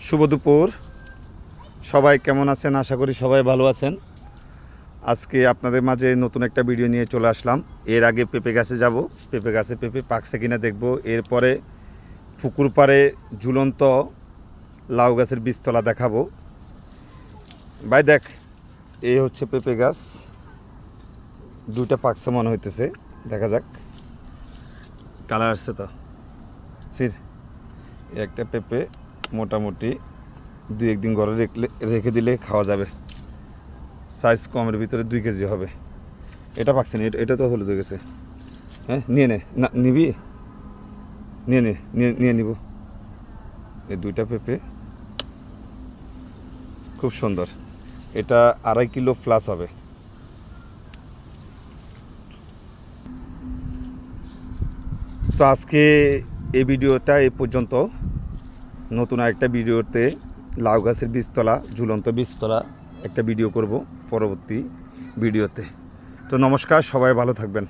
শুভ দুপুর। সবাই কেমন আছেন? আশা করি সবাই ভালো আছেন। আজকে আপনাদের মাঝে নতুন একটা ভিডিও নিয়ে চলে আসলাম। এর আগে পেঁপে গাছে যাব, পেঁপে গাছে পেঁপে পাকছে কিনা দেখব। এরপরে পুকুর পাড়ে ঝুলন্ত লাউ গাছের বীজতলা দেখাবো। ভাই দেখ, এই হচ্ছে পেঁপে গাছ, দুইটা পাকছে মনে হইতেছে, দেখা যাক। কালার আসছে তো সির। একটা পেঁপে মোটামুটি 2-1 দিন ঘরে রেখে দিলে খাওয়া যাবে। সাইজ কমের ভিতরে 2 কেজি হবে। এটা পাকছে না, এটা তো হলুদ হয়ে গেছে। হ্যাঁ, নিয়ে নে, না নিবি, নিয়ে নিব। এই দুইটা পেঁপে খুব সুন্দর। এটা 2.5 কিলো প্লাস হবে। তো আজকে এই ভিডিওটা এই পর্যন্ত। নতুন আরেকটা ভিডিওতে লাউ গাছের বীজতলা, ঝুলন্ত বীজতলা একটা ভিডিও করব পরবর্তী ভিডিওতে। তো নমস্কার, সবাই ভালো থাকবেন।